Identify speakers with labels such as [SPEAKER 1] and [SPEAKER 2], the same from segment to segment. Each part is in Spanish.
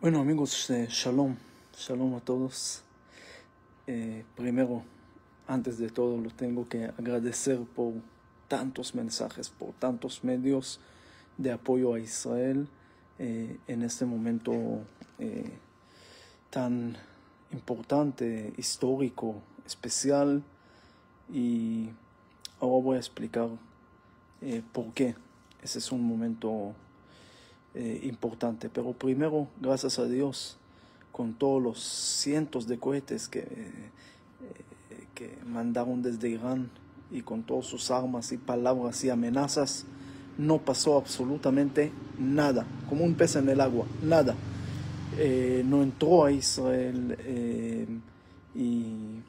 [SPEAKER 1] Bueno amigos, shalom, shalom a todos. Primero, antes de todo, lo tengo que agradecer por tantos mensajes, por tantos medios de apoyo a Israel en este momento tan importante, histórico, especial. Y ahora voy a explicar por qué ese es un momento importante. Pero primero, gracias a Dios, con todos los cientos de cohetes que mandaron desde Irán y con todas sus armas y palabras y amenazas, no pasó absolutamente nada, como un pez en el agua, nada. No entró a Israel y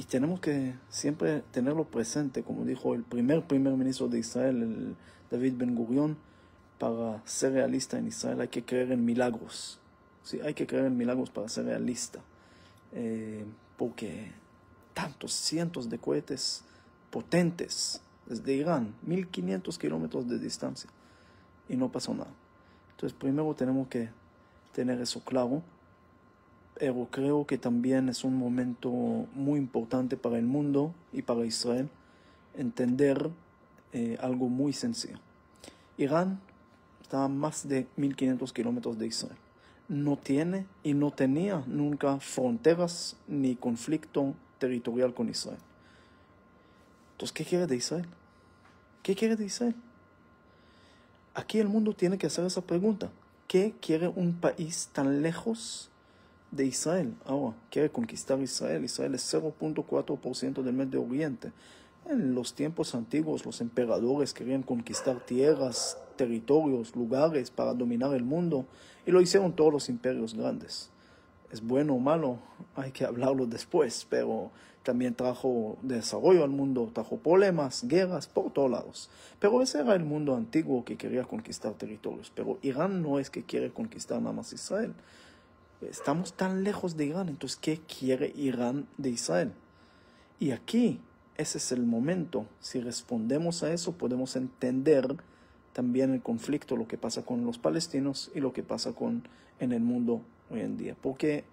[SPEAKER 1] tenemos que siempre tenerlo presente, como dijo el primer ministro de Israel, el David Ben Gurion: para ser realista en Israel hay que creer en milagros. Sí, hay que creer en milagros para ser realista. Porque tantos cientos de cohetes potentes desde Irán, 1500 kilómetros de distancia, y no pasó nada. Entonces primero tenemos que tener eso claro. Pero creo que también es un momento muy importante para el mundo y para Israel entender algo muy sencillo. Irán está a más de 1500 kilómetros de Israel. No tiene y no tenía nunca fronteras ni conflicto territorial con Israel. Entonces, ¿qué quiere de Israel? ¿Qué quiere de Israel? Aquí el mundo tiene que hacer esa pregunta. ¿Qué quiere un país tan lejos de Israel? Ahora, quiere conquistar Israel. Israel es 0.4% del Medio Oriente. En los tiempos antiguos, los emperadores querían conquistar tierras, territorios, lugares para dominar el mundo, y lo hicieron todos los imperios grandes. ¿Es bueno o malo? Hay que hablarlo después, pero también trajo desarrollo al mundo, trajo problemas, guerras por todos lados. Pero ese era el mundo antiguo que quería conquistar territorios. Pero Irán no es que quiere conquistar nada más Israel. Estamos tan lejos de Irán, entonces ¿qué quiere Irán de Israel? Y aquí, ese es el momento. Si respondemos a eso, podemos entender también el conflicto, lo que pasa con los palestinos y lo que pasa en el mundo hoy en día. Porque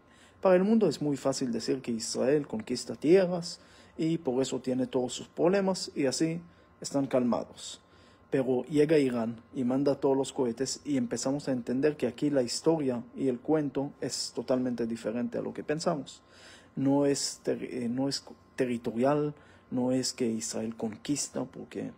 [SPEAKER 1] para el mundo es muy fácil decir que Israel conquista tierras y por eso tiene todos sus problemas y así están calmados. Pero llega Irán y manda todos los cohetes y empezamos a entender que aquí la historia y el cuento es totalmente diferente a lo que pensamos. No es territorial, no es que Israel conquista, porque,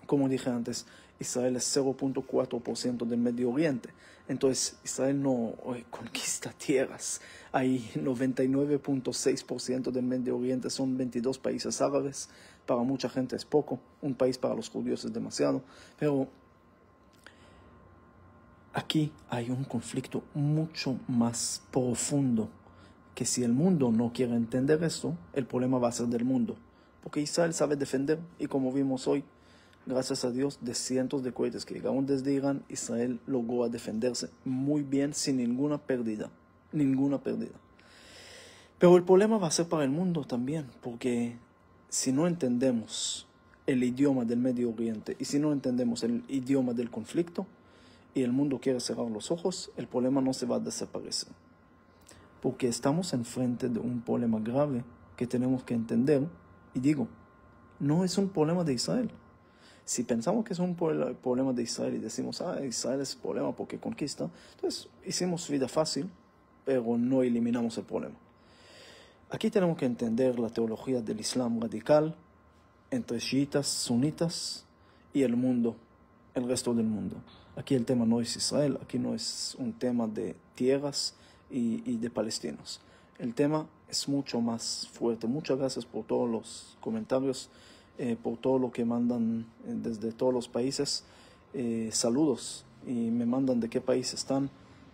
[SPEAKER 1] como dije antes, Israel es 0.4% del Medio Oriente. Entonces, Israel no conquista tierras. Hay 99.6% del Medio Oriente, son 22 países árabes. Para mucha gente es poco, un país para los judíos es demasiado. Pero aquí hay un conflicto mucho más profundo, que si el mundo no quiere entender esto, el problema va a ser del mundo. Porque Israel sabe defender, y como vimos hoy, gracias a Dios, de cientos de cohetes que llegaron desde Irán, Israel logró defenderse muy bien, sin ninguna pérdida. Ninguna pérdida. Pero el problema va a ser para el mundo también, porque si no entendemos el idioma del Medio Oriente y si no entendemos el idioma del conflicto y el mundo quiere cerrar los ojos, el problema no se va a desaparecer. Porque estamos enfrente de un problema grave que tenemos que entender. Y digo, no es un problema de Israel. Si pensamos que es un problema de Israel y decimos, Israel es el problema porque conquista, entonces hicimos vida fácil, pero no eliminamos el problema. Aquí tenemos que entender la teología del Islam radical entre chiitas, sunitas y el mundo, el resto del mundo. Aquí el tema no es Israel, aquí no es un tema de tierras y de palestinos. El tema es mucho más fuerte. Muchas gracias por todos los comentarios, por todo lo que mandan desde todos los países. Saludos, y me mandan de qué país están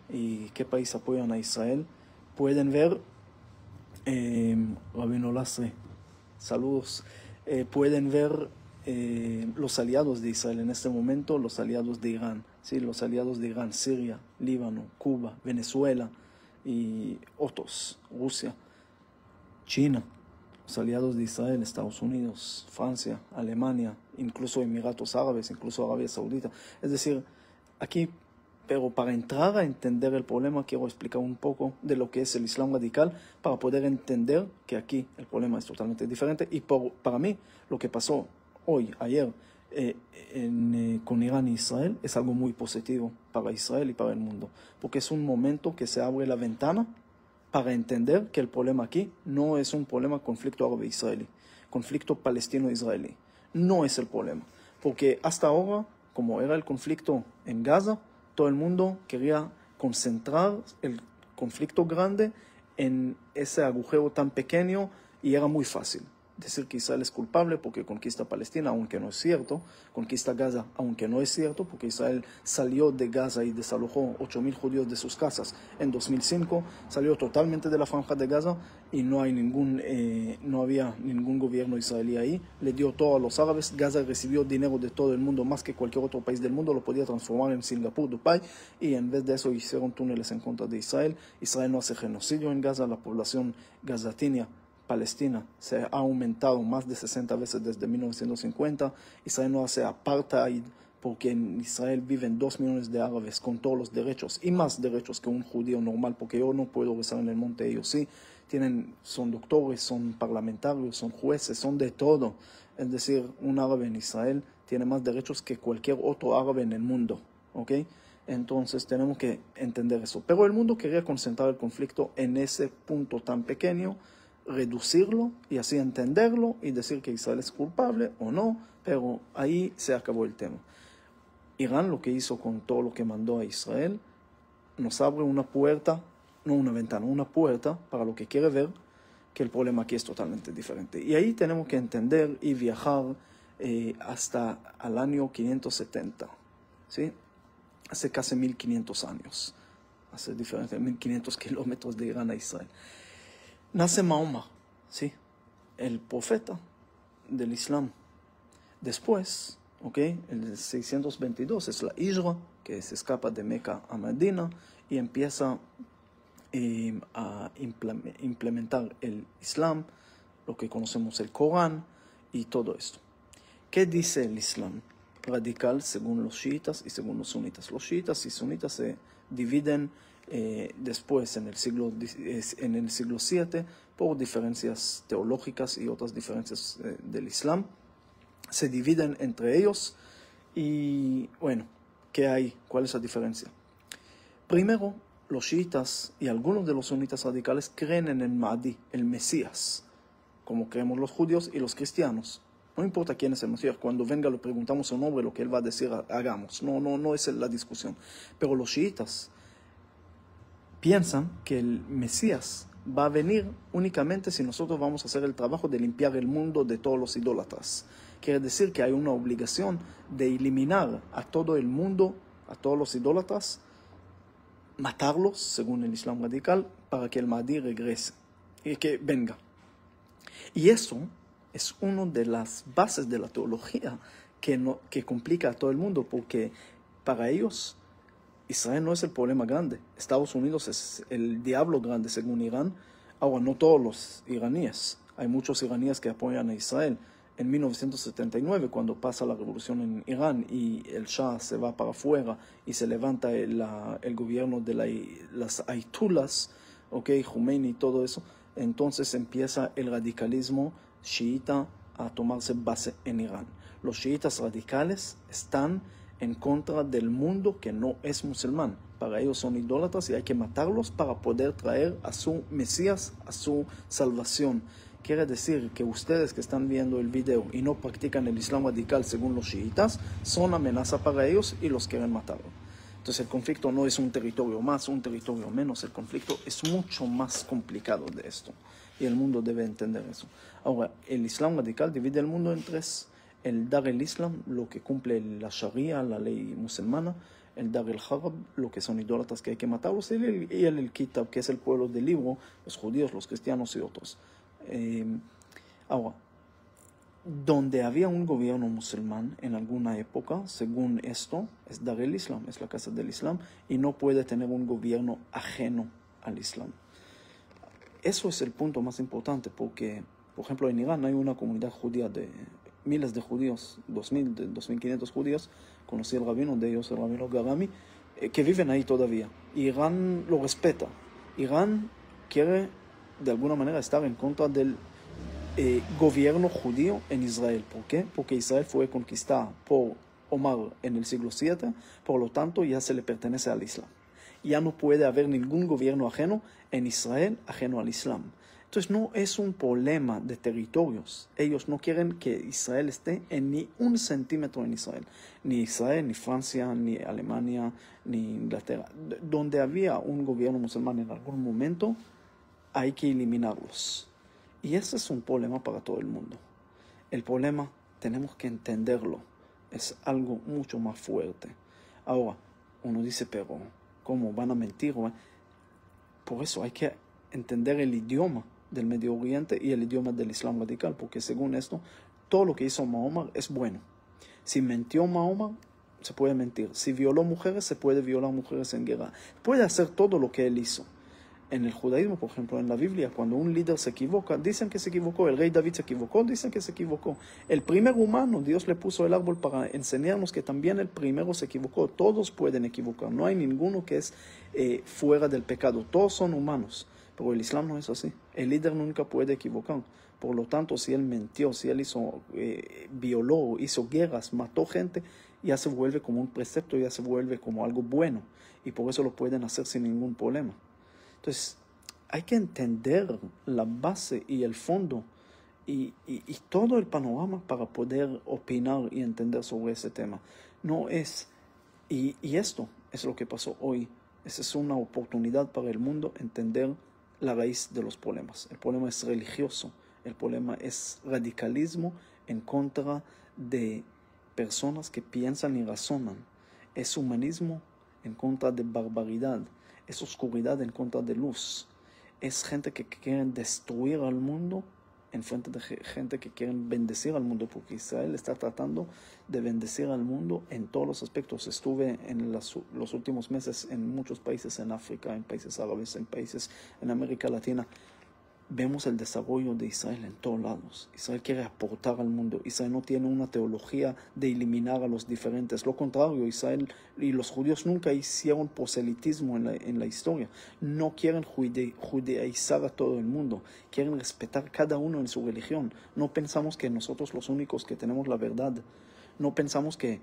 [SPEAKER 1] y qué país apoyan a Israel. Pueden ver, Rabino Lasre, saludos. Pueden ver los aliados de Israel en este momento, los aliados de Irán, ¿sí? Los aliados de Irán: Siria, Líbano, Cuba, Venezuela y otros, Rusia, China. Los aliados de Israel: Estados Unidos, Francia, Alemania, incluso Emiratos Árabes, incluso Arabia Saudita. Es decir, aquí Pero para entrar a entender el problema, quiero explicar un poco de lo que es el Islam radical para poder entender que aquí el problema es totalmente diferente. Y para mí, lo que pasó hoy, ayer, con Irán e Israel es algo muy positivo para Israel y para el mundo. Porque es un momento que se abre la ventana para entender que el problema aquí no es un problema conflicto árabe-israelí, conflicto palestino-israelí. No es el problema. Porque hasta ahora, como era el conflicto en Gaza, todo el mundo quería concentrar el conflicto grande en ese agujero tan pequeño y era muy fácil decir que Israel es culpable porque conquista Palestina, aunque no es cierto, conquista Gaza, aunque no es cierto, porque Israel salió de Gaza y desalojó 8.000 judíos de sus casas en 2005, salió totalmente de la franja de Gaza y no había ningún gobierno israelí ahí, le dio todo a los árabes. Gaza recibió dinero de todo el mundo, más que cualquier otro país del mundo, lo podía transformar en Singapur, Dubái, y en vez de eso hicieron túneles en contra de Israel. Israel no hace genocidio en Gaza, la población gazatina Palestina se ha aumentado más de 60 veces desde 1950. Israel no hace apartheid porque en Israel viven 2 millones de árabes con todos los derechos y más derechos que un judío normal, porque yo no puedo rezar en el monte, ellos sí. Son doctores, son parlamentarios, son jueces, son de todo. Es decir, un árabe en Israel tiene más derechos que cualquier otro árabe en el mundo, ¿ok? Entonces tenemos que entender eso. Pero el mundo quería concentrar el conflicto en ese punto tan pequeño, reducirlo y así entenderlo y decir que Israel es culpable o no, pero ahí se acabó el tema. Irán lo que hizo con todo lo que mandó a Israel nos abre una puerta, no una ventana, una puerta para lo que quiere ver que el problema aquí es totalmente diferente. Y ahí tenemos que entender y viajar hasta el año 570, ¿sí? Hace casi 1500 años, hace diferente, 1500 kilómetros de Irán a Israel. Nace Mahoma, ¿sí? El profeta del Islam. Después, el 622 es la Hijra, que se escapa de Meca a Medina y empieza a implementar el Islam, lo que conocemos el Corán y todo esto. ¿Qué dice el Islam radical según los chiitas y según los sunitas? Los chiitas y sunitas se dividen después en el siglo VII por diferencias teológicas y otras diferencias del Islam. Se dividen entre ellos y bueno, ¿qué hay? ¿Cuál es la diferencia? Primero, los chiitas y algunos de los sunitas radicales creen en el Mahdi, el Mesías, como creemos los judíos y los cristianos. No importa quién es el Mesías, cuando venga le preguntamos su nombre, lo que él va a decir, hagamos. No es la discusión. Pero los chiitas piensan que el Mesías va a venir únicamente si nosotros vamos a hacer el trabajo de limpiar el mundo de todos los idólatras. Quiere decir que hay una obligación de eliminar a todo el mundo, a todos los idólatras, matarlos, según el Islam radical, para que el Mahdi regrese y que venga. Y eso es una de las bases de la teología que complica a todo el mundo, porque para ellos Israel no es el problema grande. Estados Unidos es el diablo grande, según Irán. Ahora, no todos los iraníes. Hay muchos iraníes que apoyan a Israel. En 1979, cuando pasa la revolución en Irán y el Shah se va para afuera y se levanta el gobierno de las Ayatullahs, Khomeini y todo eso, entonces empieza el radicalismo chiita a tomarse base en Irán. Los chiitas radicales están en contra del mundo que no es musulmán. Para ellos son idólatras y hay que matarlos para poder traer a su Mesías, a su salvación. Quiere decir que ustedes que están viendo el video y no practican el Islam radical según los chiitas, son amenaza para ellos y los quieren matar. Entonces el conflicto no es un territorio más, un territorio menos. El conflicto es mucho más complicado de esto. Y el mundo debe entender eso. Ahora, el Islam radical divide el mundo en tres. El Dar el-Islam, lo que cumple la Sharia, la ley musulmana. El Dar el-Harb, lo que son idólatras que hay que matarlos. Y el Kitab, que es el pueblo del libro, los judíos, los cristianos y otros. Ahora, donde había un gobierno musulmán en alguna época, según esto, es Dar el-Islam, es la casa del Islam, y no puede tener un gobierno ajeno al Islam. Eso es el punto más importante, porque, por ejemplo, en Irán hay una comunidad judía de miles de judíos, 2.000, 2.500 judíos. Conocí al rabino de ellos, el rabino Garami. que viven ahí todavía. Irán lo respeta. Irán quiere de alguna manera estar en contra del gobierno judío en Israel. ¿Por qué? Porque Israel fue conquistada por Omar en el siglo VII, por lo tanto ya se le pertenece al Islam. Ya no puede haber ningún gobierno ajeno en Israel, ajeno al Islam. Entonces no es un problema de territorios. Ellos no quieren que Israel esté en ni un centímetro en Israel. Ni Israel, ni Francia, ni Alemania, ni Inglaterra. Donde había un gobierno musulmán en algún momento, hay que eliminarlos. Y ese es un problema para todo el mundo. El problema tenemos que entenderlo. Es algo mucho más fuerte. Ahora, uno dice, pero ¿cómo van a mentir? Por eso hay que entender el idioma del Medio Oriente y el idioma del Islam radical, porque según esto, todo lo que hizo Mahoma es bueno. Si mintió Mahoma, se puede mentir. Si violó mujeres, se puede violar mujeres en guerra. Puede hacer todo lo que él hizo. En el judaísmo, por ejemplo, en la Biblia, cuando un líder se equivoca, dicen que se equivocó. El rey David se equivocó, dicen que se equivocó. El primer humano, Dios le puso el árbol para enseñarnos que también el primero se equivocó. Todos pueden equivocar. No hay ninguno que es fuera del pecado. Todos son humanos. Pero el Islam no es así. El líder nunca puede equivocar. Por lo tanto, si él mintió, si él violó, hizo guerras, mató gente, ya se vuelve como un precepto, ya se vuelve como algo bueno. Y por eso lo pueden hacer sin ningún problema. Entonces, hay que entender la base y el fondo y todo el panorama para poder opinar y entender sobre ese tema. No es, y esto es lo que pasó hoy. Esa es una oportunidad para el mundo entender la raíz de los problemas. El problema es religioso, el problema es radicalismo en contra de personas que piensan y razonan. Es humanismo en contra de barbaridad. Es oscuridad en contra de luz. Es gente que quiere destruir al mundo en frente de gente que quiere bendecir al mundo, porque Israel está tratando de bendecir al mundo en todos los aspectos. Estuve en los últimos meses en muchos países, en África, en países árabes, en países en América Latina. Vemos el desarrollo de Israel en todos lados. Israel quiere aportar al mundo. Israel no tiene una teología de eliminar a los diferentes. Lo contrario, Israel y los judíos nunca hicieron proselitismo en la historia. No quieren judaizar a todo el mundo. Quieren respetar cada uno en su religión. No pensamos que nosotros los únicos que tenemos la verdad. No pensamos que,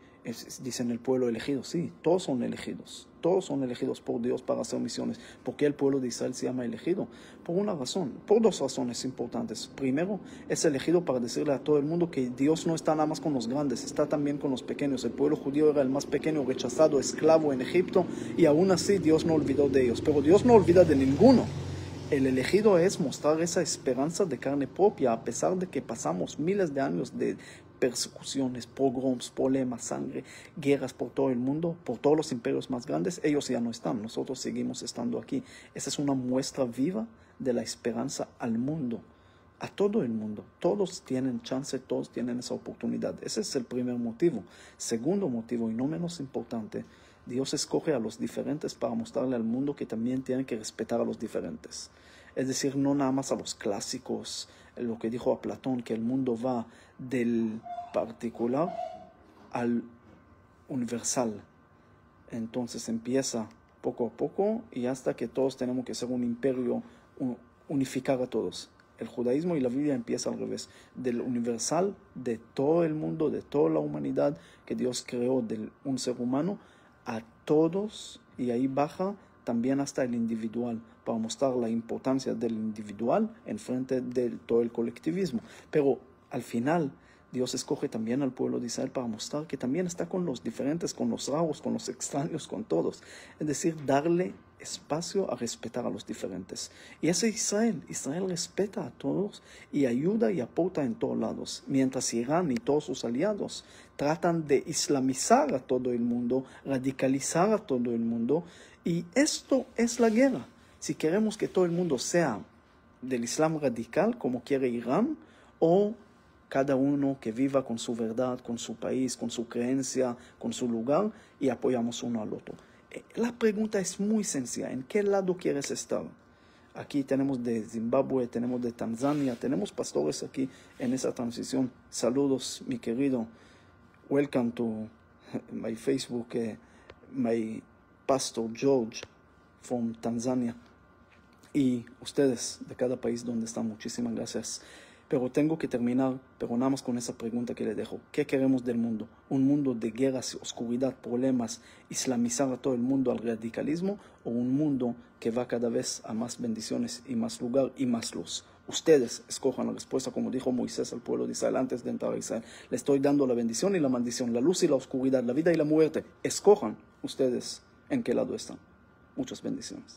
[SPEAKER 1] dicen el pueblo elegido. Sí, todos son elegidos. Todos son elegidos por Dios para hacer misiones. ¿Por qué el pueblo de Israel se llama elegido? Por una razón, por dos razones importantes. Primero, es elegido para decirle a todo el mundo que Dios no está nada más con los grandes, está también con los pequeños. El pueblo judío era el más pequeño, rechazado, esclavo en Egipto, y aún así Dios no olvidó de ellos. Pero Dios no olvida de ninguno. El elegido es mostrar esa esperanza de carne propia, a pesar de que pasamos miles de años de persecuciones, pogroms, problemas, sangre, guerras por todo el mundo, por todos los imperios más grandes. Ellos ya no están, nosotros seguimos estando aquí. Esa es una muestra viva de la esperanza al mundo, a todo el mundo. Todos tienen chance, todos tienen esa oportunidad. Ese es el primer motivo. Segundo motivo, y no menos importante, Dios escoge a los diferentes para mostrarle al mundo que también tienen que respetar a los diferentes. Es decir, no nada más a los clásicos, lo que dijo a Platón, que el mundo va del particular al universal. Entonces empieza poco a poco y hasta que todos tenemos que ser un imperio, unificar a todos. El judaísmo y la Biblia empieza al revés, del universal, de todo el mundo, de toda la humanidad que Dios creó, de un ser humano, a todos, y ahí baja también hasta el individual, para mostrar la importancia del individual en frente de todo el colectivismo. Pero al final, Dios escoge también al pueblo de Israel para mostrar que también está con los diferentes, con los raros, con los extraños, con todos. Es decir, darle espacio a respetar a los diferentes. Y ese Israel respeta a todos y ayuda y aporta en todos lados. Mientras Irán y todos sus aliados tratan de islamizar a todo el mundo, radicalizar a todo el mundo. Y esto es la guerra. Si queremos que todo el mundo sea del Islam radical, como quiere Irán, o cada uno que viva con su verdad, con su país, con su creencia, con su lugar, y apoyamos uno al otro. La pregunta es muy sencilla. ¿En qué lado quieres estar? Aquí tenemos de Zimbabue, tenemos de Tanzania, tenemos pastores aquí en esa transición. Saludos, mi querido. Welcome to my Facebook, my Pastor George from Tanzania. Y ustedes de cada país donde están, muchísimas gracias. Pero tengo que terminar, pero nada más con esa pregunta que les dejo. ¿Qué queremos del mundo? ¿Un mundo de guerras, oscuridad, problemas, islamizar a todo el mundo al radicalismo? ¿O un mundo que va cada vez a más bendiciones y más lugar y más luz? Ustedes escojan la respuesta, como dijo Moisés al pueblo de Israel antes de entrar a Israel. Le estoy dando la bendición y la maldición, la luz y la oscuridad, la vida y la muerte. Escojan ustedes en qué lado están. Muchas bendiciones.